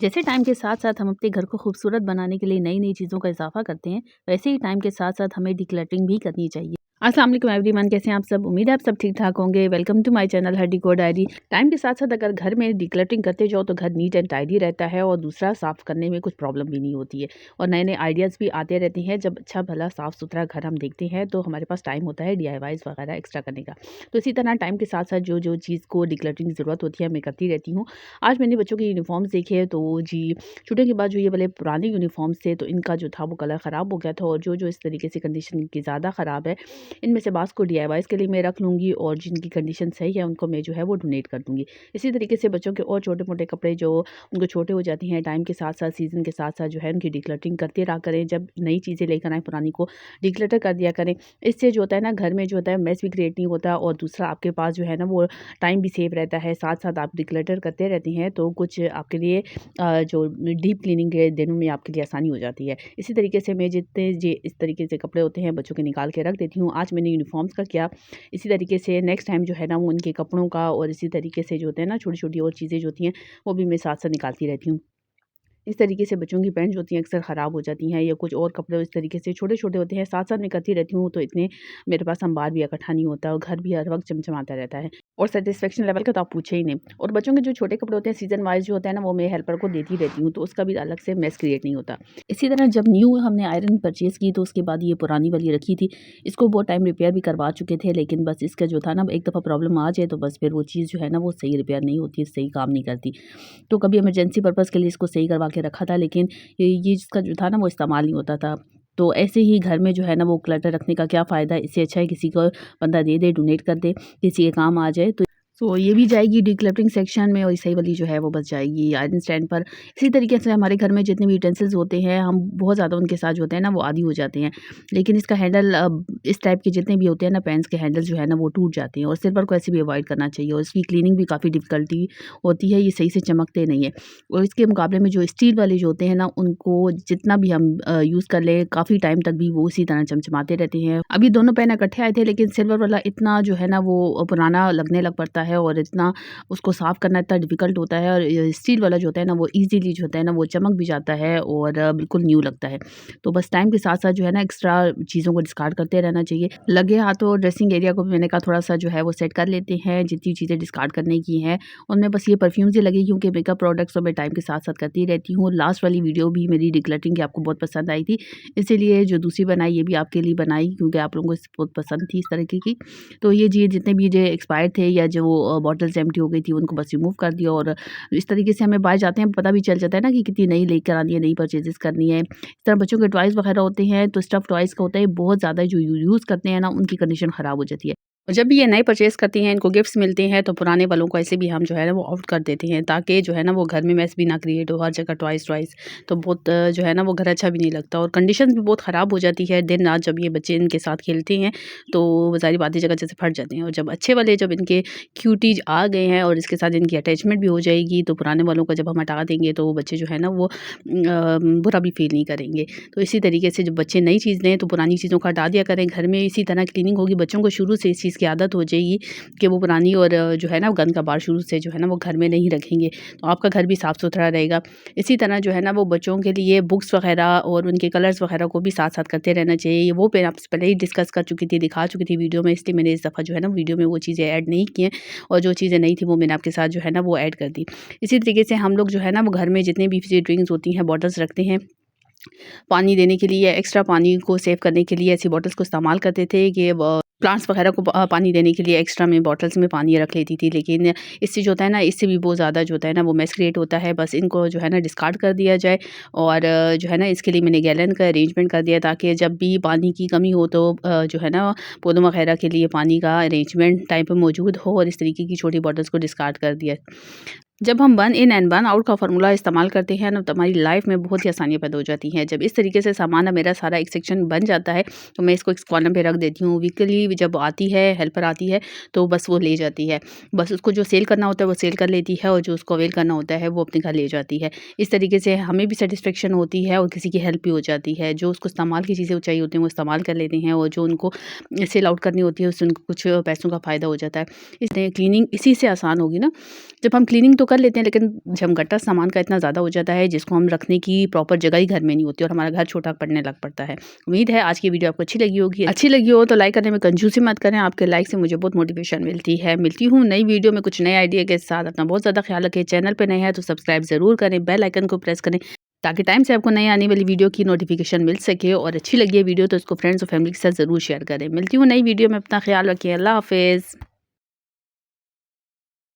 जैसे टाइम के साथ-साथ हम अपने घर को खूबसूरत बनाने के लिए नई-नई चीज़ों का इज़ाफ़ा करते हैं, वैसे ही टाइम के साथ-साथ हमें डिक्लटरिंग भी करनी चाहिए। अस्सलाम वालेकुम एवरीवन, कैसे हैं आप सब? उम्मीद है आप सब ठीक-ठाक होंगे। Welcome to my channel her decor diary. Time के साथ-साथ अगर घर में डिक्लटरिंग करते जाओ तो घर नीट एंड टाइडी रहता है और दूसरा साफ़ करने में कुछ प्रॉब्लम भी नहीं होती है और नए-नए आइडियाज़ भी आते रहते हैं। जब अच्छा भला साफ़-सुथरा घर हम देखते हैं तो हमारे पास टाइम होता है डीआईवाईज़ वगैरह एक्स्ट्रा करने का। तो इसी तरह टाइम के साथ-साथ जो-जो चीज़ को डिक्लटरिंग की ज़रूरत होती है मैं करती रहती हूँ। आज मैंने बच्चों के यूनिफ़ॉर्म्स देखे हैं तो जी छुट्टियों के बाद जो ये वाले पुराने यूनिफ़ॉर्म्स थे तो इनका जो था वो कलर ख़राब हो गया था और जो-जो इस तरीके से कंडीशन इनकी ज़्यादा ख़राब है, इनमें से बाज़ को डीआईवाईज़ के लिए मैं रख लूँगी और जिनकी कंडीशन सही है उनको मैं जो है वो डोनेट कर दूँगी। इसी तरीके से बच्चों के और छोटे-मोटे कपड़े जो उनको छोटे हो जाती हैं टाइम के साथ-साथ, सीज़न के साथ-साथ जो है उनकी डिक्लटरिंग करते रहा करें। जब नई चीज़ें लेकर आएँ पुरानी को डिक्लटर कर दिया करें। इससे जो होता है ना घर में जो होता है मेस भी क्रिएट नहीं होता और दूसरा आपके पास जो है ना वो टाइम भी सेव रहता है। साथ-साथ आप डिक्लटर करते रहती हैं तो कुछ आपके लिए जो डीप क्लीनिंग के दिनों में आपके लिए आसानी हो जाती है। इसी तरीके से मैं जितने जे इस तरीके से कपड़े होते हैं बच्चों के निकाल के रख देती हूँ। आज मैंने यूनिफ़ॉर्म्स का किया, इसी तरीके से नेक्स्ट टाइम जो है ना वो उनके कपड़ों का और इसी तरीके से जो होते हैं ना छोटी-छोटी और चीज़ें जो होती हैं वो भी मैं साथ-साथ निकालती रहती हूँ। इस तरीके से बच्चों की पैंट जो होती हैं अक्सर ख़राब हो जाती हैं या कुछ और कपड़े इस तरीके से छोटे-छोटे होते हैं, साथ-साथ मैं करती रहती हूँ तो इतने मेरे पास संभार भी इकट्ठा नहीं होता और घर भी हर वक़्त चमचमाता रहता है और सैटिस्फैक्शन लेवल का तो आप पूछे ही नहीं। और बच्चों के जो छोटे कपड़े होते हैं सीज़न वाइज़ जो होता है ना वो मैं हेल्पर को देती रहती हूँ तो उसका भी अलग से मेस क्रिएट नहीं होता। इसी तरह जब न्यू हमने आयरन परचेज़ की तो उसके बाद ये पुरानी वाली रखी थी। इसको बहुत टाइम रिपेयर भी करवा चुके थे लेकिन बस इसका जो था ना एक दफ़ा प्रॉब्लम आ जाए तो बस फिर वो चीज़ जो है ना वो सही रिपेयर नहीं होती, सही काम नहीं करती। तो कभी इमरजेंसी पर्पज़ के लिए इसको सही करवा के रखा था लेकिन ये जिसका जो था ना वो इस्तेमाल नहीं होता था। तो ऐसे ही घर में जो है ना वो क्लटर रखने का क्या फ़ायदा? इससे अच्छा है किसी को बंदा दे दे, डोनेट कर दे, किसी के काम आ जाए। तो ये भी जाएगी डिक्लटरिंग सेक्शन में और सही वाली जो है वो बच जाएगी आयरन स्टैंड पर। इसी तरीके से हमारे घर में जितने भी यूटेंसिल्स होते हैं हम बहुत ज़्यादा उनके साथ जो होते हैं ना वो आदी हो जाते हैं। लेकिन इसका हैंडल इस टाइप के जितने भी होते हैं ना पेन्स के हैंडल जो है ना वो टूट जाते हैं और सिल्वर को ऐसे भी अवॉइड करना चाहिए और इसकी क्लीनिंग भी काफ़ी डिफ़िकल्टी होती है, ये सही से चमकते नहीं है। और इसके मुकाबले में जो स्टील वाले जो होते हैं ना उनको जितना भी हम यूज़ कर लें काफ़ी टाइम तक भी वो उसी तरह चमचमाते रहते हैं। अभी दोनों पेन इकट्ठे आए थे लेकिन सिल्वर वाला इतना जो है ना वो पुराना लगने लग पड़ता है और इतना उसको साफ़ करना इतना डिफ़िकल्ट होता है और स्टील वाला जो होता है ना वो ईज़िली जो होता है ना वो चमक भी जाता है और बिल्कुल न्यू लगता है। तो बस टाइम के साथ-साथ जो है ना एक्स्ट्रा चीज़ों को डिस्कार्ड करते रहना चाहिए। लगे हाथों ड्रेसिंग एरिया को भी मैंने कहा थोड़ा-सा जो है वो सेट कर लेते हैं, जितनी चीज़ें डिस्कार्ड करने की हैं। उनमें बस ये परफ्यूम्स ही लगे क्योंकि मेकअप प्रोडक्ट्स तो मैं टाइम के साथ-साथ करती रहती हूँ। लास्ट वाली वीडियो भी मेरी डिक्लटरिंग की आपको बहुत पसंद आई थी, इसीलिए जो दूसरी बनाई ये भी आपके लिए बनाई क्योंकि आप लोगों को बहुत पसंद थी इस तरीके की। तो ये जी जितने भी जो एक्सपायर थे या जो बॉटल्स एम्प्टी हो गई थी उनको बस रिमूव कर दिया और इस तरीके से हमें बाहर जाते हैं पता भी चल जाता है ना कि कितनी नई लेकर आनी है, नई परचेजेस करनी है। इस तरह बच्चों के टॉयज़ वगैरह होते हैं तो स्टफ़ टॉयज़ का होता है बहुत ज़्यादा जो यूज़ करते हैं ना उनकी कंडीशन ख़राब हो जाती है। और जब भी ये नए परचेज़ करती हैं, इनको गिफ्ट्स मिलते हैं तो पुराने वालों को ऐसे भी हम जो है ना वो आउट कर देते हैं ताकि जो है ना वो घर में मेस भी ना क्रिएट हो, हर जगह टॉयज़ तो बहुत जो है ना वो घर अच्छा भी नहीं लगता और कंडीशन भी बहुत ख़राब हो जाती है। दिन-रात जब ये बच्चे इनके साथ खेलते हैं तो ज़ाहिर बात है जगह जैसे फट जाते हैं और जब अच्छे वाले जब इनके क्यूटीज़ आ गए हैं और इसके साथ इनकी अटैचमेंट भी हो जाएगी तो पुराने वालों को जब हम हटा देंगे तो वो बच्चे जो है ना वो बुरा भी फ़ील नहीं करेंगे। तो इसी तरीके से जब बच्चे नई चीज़ लें तो पुरानी चीज़ों को हटा दिया करें। घर में इसी तरह क्लीनिंग होगी, बच्चों को शुरू से इस चीज़ की आदत हो जाएगी कि वो पुरानी और जो है ना गंद कबाड़ शुरू से जो है ना वो घर में नहीं रखेंगे, तो आपका घर भी साफ़-सुथरा रहेगा। इसी तरह जो है ना वो बच्चों के लिए बुक्स वग़ैरह और उनके कलर्स वग़ैरह को भी साथ-साथ करते रहना चाहिए। वो मैं आपसे पहले ही डिस्कस कर चुकी थी, दिखा चुकी थी वीडियो में, इसलिए मैंने इस दफ़ा जो है ना वीडियो में वो चीज़ें ऐड नहीं की हैं और जो चीज़ें नहीं थी वो मैंने आपके साथ जो है ना वो ऐड कर दी। इसी तरीके से हम लोग जो है ना वो घर में जितने भी फ़िज़ी ड्रिंक्स होती हैं, बॉटल्स रखते हैं पानी देने के लिए या एक्स्ट्रा पानी को सेव करने के लिए ऐसी बॉटल्स को इस्तेमाल करते थे कि प्लांट्स वगैरह को पानी देने के लिए एक्स्ट्रा मैं बॉटल्स में पानी रख लेती थी। लेकिन इससे जो होता है ना इससे भी बहुत ज़्यादा जो होता है ना वो मेस क्रिएट होता है। बस इनको जो है ना डिस्कार्ड कर दिया जाए और जो है ना इसके लिए मैंने गैलन का अरेंजमेंट कर दिया ताकि जब भी पानी की कमी हो तो जो है ना पौधों वगैरह के लिए पानी का अरेंजमेंट टाइम पे मौजूद हो और इस तरीके की छोटी बॉटल्स को डिस्कार्ड कर दिया। जब हम one in and one out का फ़ॉर्मूला इस्तेमाल करते हैं ना तो हमारी लाइफ में बहुत ही आसानियाँ पैदा हो जाती हैं। जब इस तरीके से सामान अब मेरा सारा एक सेक्शन बन जाता है तो मैं इसको एक कॉलम पे रख देती हूँ। वीकली जब आती है हेल्पर आती है तो बस वो ले जाती है। बस उसको जो सेल करना होता है वो सेल कर लेती है और जो उसको अवेल करना होता है वो अपने घर ले जाती है। इस तरीके से हमें भी सैटिस्फैक्शन होती है और किसी की हेल्प भी हो जाती है। जो उसको इस्तेमाल की चीज़ें चाहिए होती हैं वो इस्तेमाल कर लेते हैं और जो उनको सेल आउट करनी होती है उससे उनको कुछ पैसों का फ़ायदा हो जाता है। इसलिए क्लीनिंग इसी से आसान होगी ना। जब हम क्लीनिंग तो कर लेते हैं, लेकिन झमघटा सामान का इतना ज़्यादा हो जाता है जिसको हम रखने की प्रॉपर जगह ही घर में नहीं होती और हमारा घर छोटा पड़ने लग पड़ता है। उम्मीद है आज की वीडियो आपको अच्छी लगी होगी। अच्छी लगी हो तो लाइक करने में कंजूसी मत करें, आपके लाइक से मुझे बहुत मोटिवेशन मिलती है। मिलती हूँ नई वीडियो में कुछ नए आइडिया के साथ। अपना बहुत ज़्यादा ख्याल रखें। चैनल पे नए हैं तो सब्सक्राइब ज़रूर करें, बेल आइकन को प्रेस करें ताकि टाइम से आपको नई आने वाली वीडियो की नोटिफिकेशन मिल सके। और अच्छी लगी है वीडियो तो इसको फ्रेंड्स और फैमिली के साथ ज़रूर शेयर करें। मिलती हूँ नई वीडियो में, अपना ख्याल रखिए। अल्लाह हाफ़िज़।